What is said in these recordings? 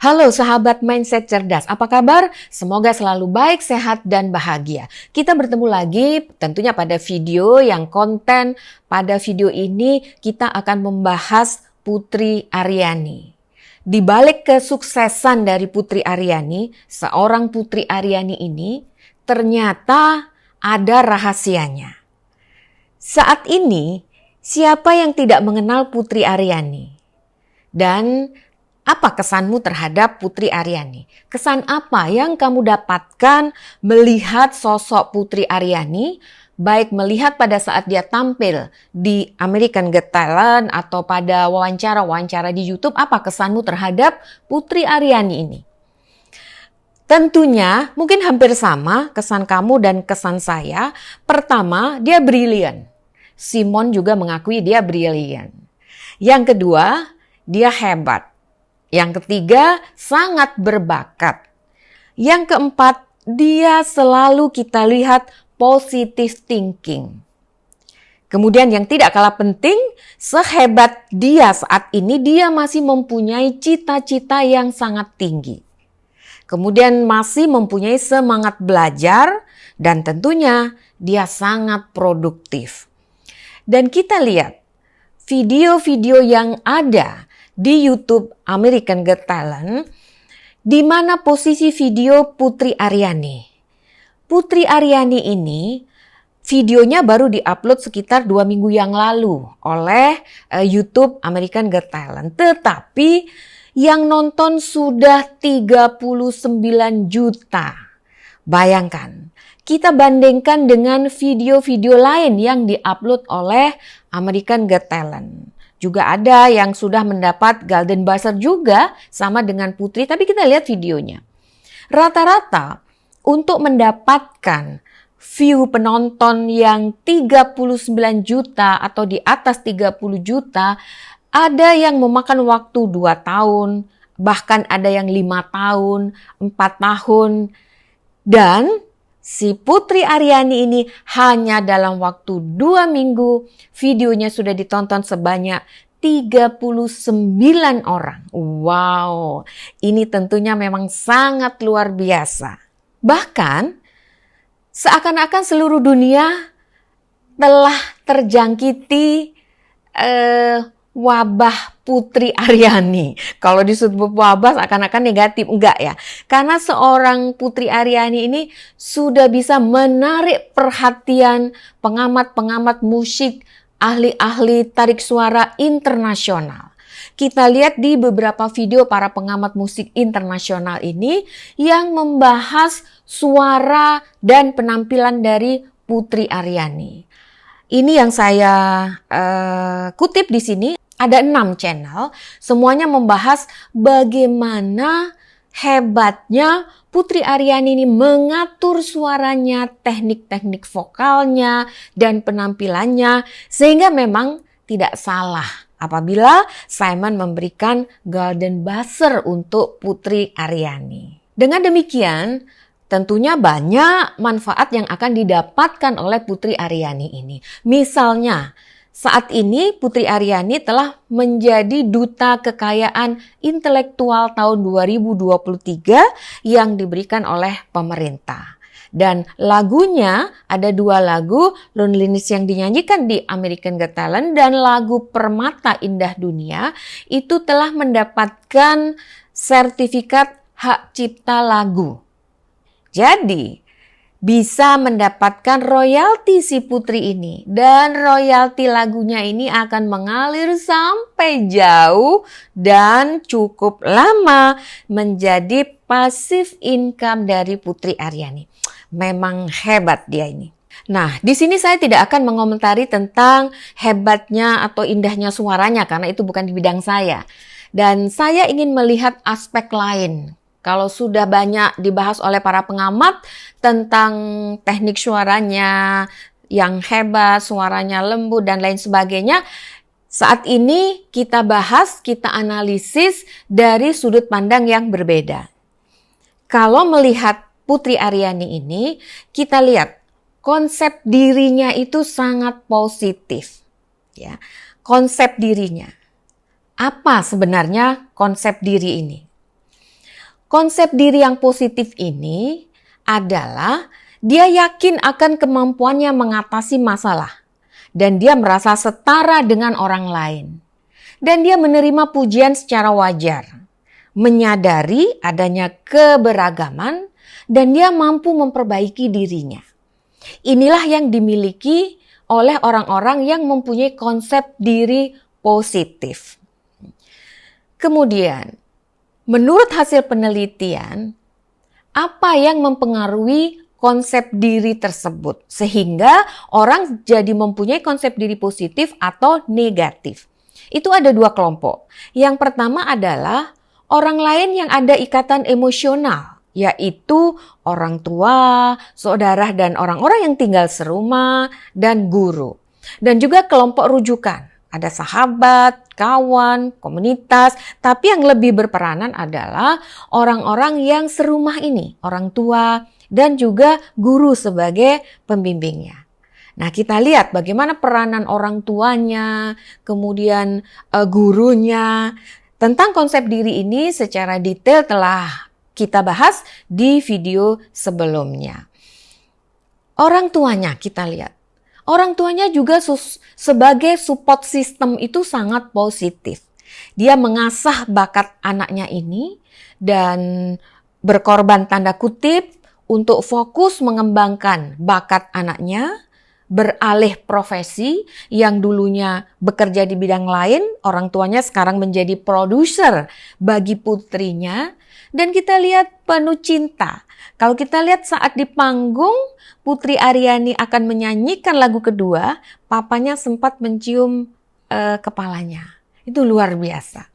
Halo sahabat Mindset Cerdas, apa kabar? Semoga selalu baik, sehat, dan bahagia. Kita bertemu lagi tentunya pada video yang konten. Pada video ini kita akan membahas Putri Aryani. Di balik kesuksesan dari Putri Aryani, seorang Putri Aryani ini ternyata ada rahasianya. Saat ini, siapa yang tidak mengenal Putri Aryani? Dan apa kesanmu terhadap Putri Aryani? Kesan apa yang kamu dapatkan melihat sosok Putri Aryani, baik melihat pada saat dia tampil di American Got Talent atau pada wawancara-wawancara di YouTube, apa kesanmu terhadap Putri Aryani ini? Tentunya mungkin hampir sama kesan kamu dan kesan saya. Pertama, dia brilian. Simon juga mengakui dia brilian. Yang kedua, dia hebat. Yang ketiga, sangat berbakat. Yang keempat, dia selalu kita lihat positive thinking. Kemudian yang tidak kalah penting, sehebat dia saat ini, dia masih mempunyai cita-cita yang sangat tinggi. Kemudian masih mempunyai semangat belajar dan tentunya dia sangat produktif. Dan kita lihat video-video yang ada di YouTube American Got Talent, di mana posisi video Putri Aryani. Putri Aryani ini videonya baru diupload sekitar 2 minggu yang lalu oleh YouTube American Got Talent. Tetapi yang nonton sudah 39 juta. Bayangkan, kita bandingkan dengan video-video lain yang diupload oleh American Got Talent. Juga ada yang sudah mendapat Golden Buzzer juga sama dengan Putri, tapi kita lihat videonya. Rata-rata untuk mendapatkan view penonton yang 39 juta atau di atas 30 juta, ada yang memakan waktu 2 tahun, bahkan ada yang 5 tahun, 4 tahun. Dan si Putri Aryani ini hanya dalam waktu 2 minggu, videonya sudah ditonton sebanyak 39 orang. Wow, ini tentunya memang sangat luar biasa. Bahkan, seakan-akan seluruh dunia telah terjangkiti wabah Putri Aryani. Kalau disebut wabah seakan-akan negatif, enggak ya. Karena seorang Putri Aryani ini sudah bisa menarik perhatian pengamat-pengamat musik, ahli-ahli tarik suara internasional. Kita lihat di beberapa video para pengamat musik internasional ini yang membahas suara dan penampilan dari Putri Aryani. Ini yang saya kutip di sini. Ada 6 channel, semuanya membahas bagaimana hebatnya Putri Aryani ini mengatur suaranya, teknik-teknik vokalnya, dan penampilannya, sehingga memang tidak salah apabila Simon memberikan Golden Buzzer untuk Putri Aryani. Dengan demikian, tentunya banyak manfaat yang akan didapatkan oleh Putri Aryani ini. Misalnya, saat ini Putri Aryani telah menjadi Duta Kekayaan Intelektual tahun 2023 yang diberikan oleh pemerintah. Dan lagunya ada 2 lagu, Loneliness yang dinyanyikan di American Got Talent dan lagu Permata Indah Dunia itu telah mendapatkan sertifikat hak cipta lagu. Jadi, bisa mendapatkan royalti si Putri ini. Dan royalti lagunya ini akan mengalir sampai jauh dan cukup lama menjadi passive income dari Putri Aryani. Memang hebat dia ini. Nah, di sini saya tidak akan mengomentari tentang hebatnya atau indahnya suaranya karena itu bukan di bidang saya. Dan saya ingin melihat aspek lain. Kalau sudah banyak dibahas oleh para pengamat tentang teknik suaranya yang hebat, suaranya lembut dan lain sebagainya, saat ini kita bahas, kita analisis dari sudut pandang yang berbeda. Kalau melihat Putri Aryani ini, kita lihat konsep dirinya itu sangat positif. Ya, konsep dirinya. Apa sebenarnya konsep diri ini? Konsep diri yang positif ini adalah dia yakin akan kemampuannya mengatasi masalah dan dia merasa setara dengan orang lain. Dan dia menerima pujian secara wajar, menyadari adanya keberagaman dan dia mampu memperbaiki dirinya. Inilah yang dimiliki oleh orang-orang yang mempunyai konsep diri positif. Kemudian, menurut hasil penelitian, apa yang mempengaruhi konsep diri tersebut sehingga orang jadi mempunyai konsep diri positif atau negatif? Itu ada dua kelompok. Yang pertama adalah orang lain yang ada ikatan emosional, yaitu orang tua, saudara, dan orang-orang yang tinggal serumah, dan guru. Dan juga kelompok rujukan. Ada sahabat, kawan, komunitas, tapi yang lebih berperanan adalah orang-orang yang serumah ini, orang tua, dan juga guru sebagai pembimbingnya. Nah, kita lihat bagaimana peranan orang tuanya, kemudian gurunya. Tentang konsep diri ini secara detail telah kita bahas di video sebelumnya. Orang tuanya kita lihat. Orang tuanya juga sebagai support system itu sangat positif. Dia mengasah bakat anaknya ini dan berkorban tanda kutip untuk fokus mengembangkan bakat anaknya, beralih profesi yang dulunya bekerja di bidang lain, orang tuanya sekarang menjadi produser bagi putrinya, dan kita lihat penuh cinta. Kalau kita lihat saat di panggung, Putri Aryani akan menyanyikan lagu kedua, papanya sempat mencium kepalanya. Itu luar biasa.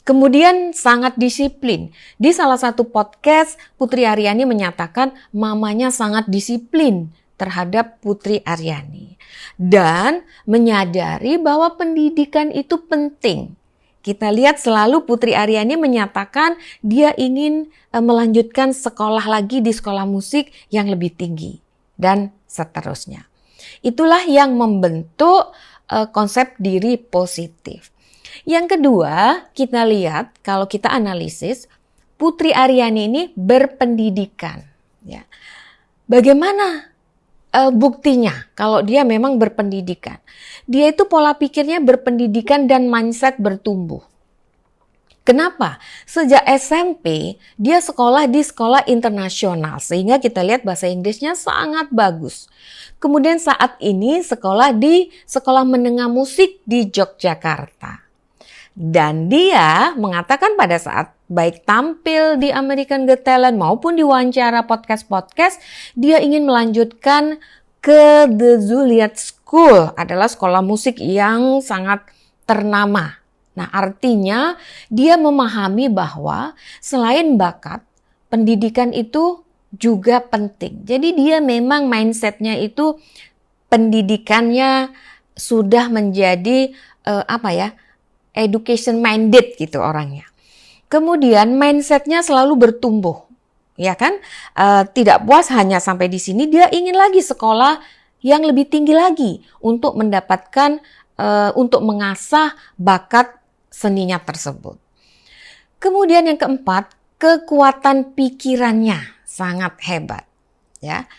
Kemudian sangat disiplin. Di salah satu podcast, Putri Aryani menyatakan mamanya sangat disiplin terhadap Putri Aryani dan menyadari bahwa pendidikan itu penting. Kita lihat selalu Putri Aryani menyatakan dia ingin melanjutkan sekolah lagi di sekolah musik yang lebih tinggi dan seterusnya. Itulah yang membentuk konsep diri positif. Yang kedua, kita lihat kalau kita analisis Putri Aryani ini berpendidikan, ya. Bagaimana buktinya kalau dia memang berpendidikan? Dia itu pola pikirnya berpendidikan dan mindset bertumbuh. Kenapa? Sejak SMP dia sekolah di sekolah internasional sehingga kita lihat bahasa Inggrisnya sangat bagus. Kemudian saat ini sekolah di Sekolah Menengah Musik di Yogyakarta. Dan dia mengatakan pada saat baik tampil di American Got Talent maupun di wawancara podcast-podcast, dia ingin melanjutkan ke The Juilliard School, adalah sekolah musik yang sangat ternama. Nah, artinya dia memahami bahwa selain bakat, pendidikan itu juga penting. Jadi dia memang mindsetnya itu pendidikannya sudah menjadi education minded gitu orangnya. Kemudian mindsetnya selalu bertumbuh, ya kan? Tidak puas hanya sampai di sini, dia ingin lagi sekolah yang lebih tinggi lagi untuk mendapatkan, untuk mengasah bakat seninya tersebut. Kemudian yang keempat, kekuatan pikirannya sangat hebat, ya.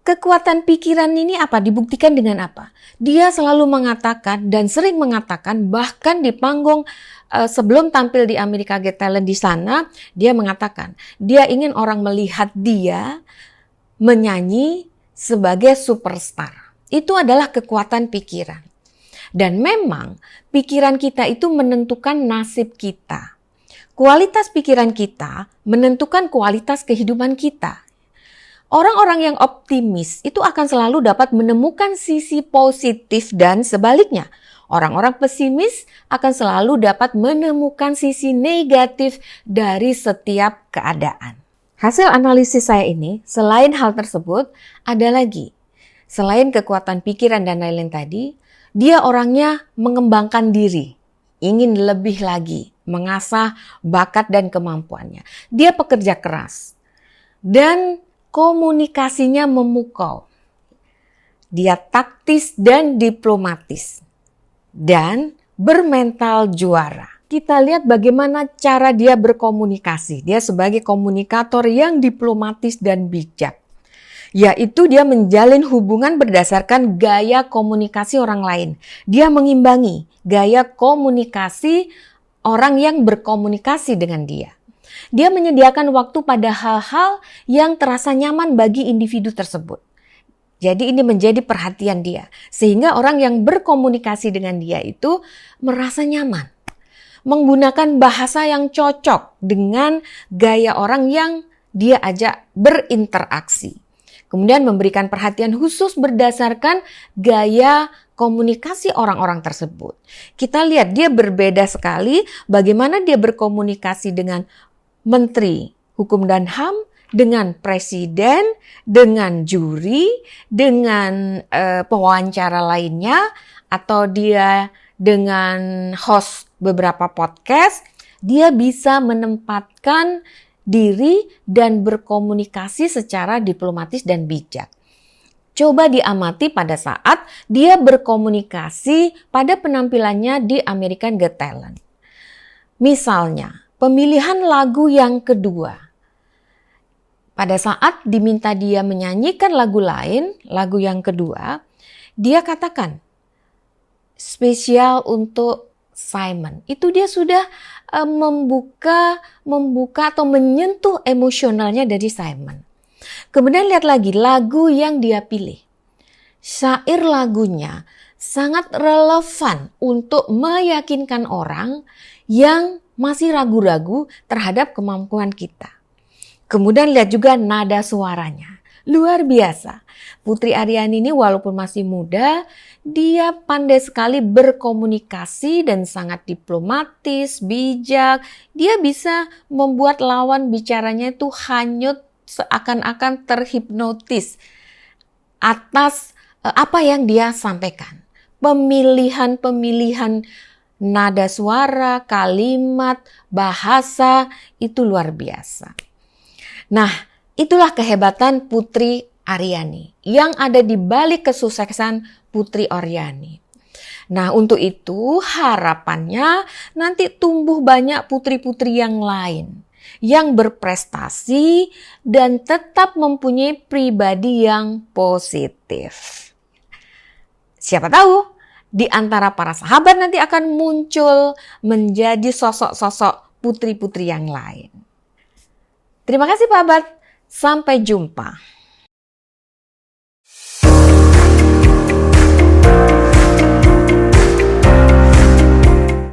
Kekuatan pikiran ini apa? Dibuktikan dengan apa? Dia selalu mengatakan dan sering mengatakan bahkan di panggung sebelum tampil di America Got Talent di sana, dia mengatakan dia ingin orang melihat dia menyanyi sebagai superstar. Itu adalah kekuatan pikiran. Dan memang pikiran kita itu menentukan nasib kita. Kualitas pikiran kita menentukan kualitas kehidupan kita. Orang-orang yang optimis itu akan selalu dapat menemukan sisi positif dan sebaliknya. Orang-orang pesimis akan selalu dapat menemukan sisi negatif dari setiap keadaan. Hasil analisis saya ini, selain hal tersebut, ada lagi. Selain kekuatan pikiran dan lain-lain tadi, dia orangnya mengembangkan diri, ingin lebih lagi, mengasah bakat dan kemampuannya. Dia pekerja keras dan komunikasinya memukau. Dia taktis dan diplomatis dan bermental juara. kita lihat bagaimana cara dia berkomunikasi. Dia sebagai komunikator yang diplomatis dan bijak. Yaitu dia menjalin hubungan berdasarkan gaya komunikasi orang lain. Dia mengimbangi gaya komunikasi orang yang berkomunikasi dengan dia. Dia menyediakan waktu pada hal-hal yang terasa nyaman bagi individu tersebut. Jadi ini menjadi perhatian dia. Sehingga orang yang berkomunikasi dengan dia itu merasa nyaman. Menggunakan bahasa yang cocok dengan gaya orang yang dia ajak berinteraksi. Kemudian memberikan perhatian khusus berdasarkan gaya komunikasi orang-orang tersebut. Kita lihat dia berbeda sekali bagaimana dia berkomunikasi dengan Menteri Hukum dan HAM, dengan presiden, dengan juri, dengan pewawancara lainnya, atau dia dengan host beberapa podcast, dia bisa menempatkan diri dan berkomunikasi secara diplomatis dan bijak. Coba diamati pada saat dia berkomunikasi pada penampilannya di American Got Talent. Misalnya, pemilihan lagu yang kedua. Pada saat diminta dia menyanyikan lagu lain, lagu yang kedua, dia katakan, spesial untuk Simon. Itu dia sudah membuka atau menyentuh emosionalnya dari Simon. Kemudian lihat lagi lagu yang dia pilih. Syair lagunya sangat relevan untuk meyakinkan orang yang masih ragu-ragu terhadap kemampuan kita. Kemudian lihat juga nada suaranya. Luar biasa. Putri Aryani ini walaupun masih muda, dia pandai sekali berkomunikasi dan sangat diplomatis, bijak. Dia bisa membuat lawan bicaranya itu hanyut seakan-akan terhipnotis atas apa yang dia sampaikan. Pemilihan nada suara, kalimat, bahasa itu luar biasa. Nah, itulah kehebatan Putri Aryani yang ada di balik kesuksesan Putri Aryani. Nah, untuk itu harapannya nanti tumbuh banyak putri-putri yang lain yang berprestasi dan tetap mempunyai pribadi yang positif. Siapa tahu di antara para sahabat nanti akan muncul menjadi sosok-sosok putri-putri yang lain. Terima kasih sahabat, sampai jumpa.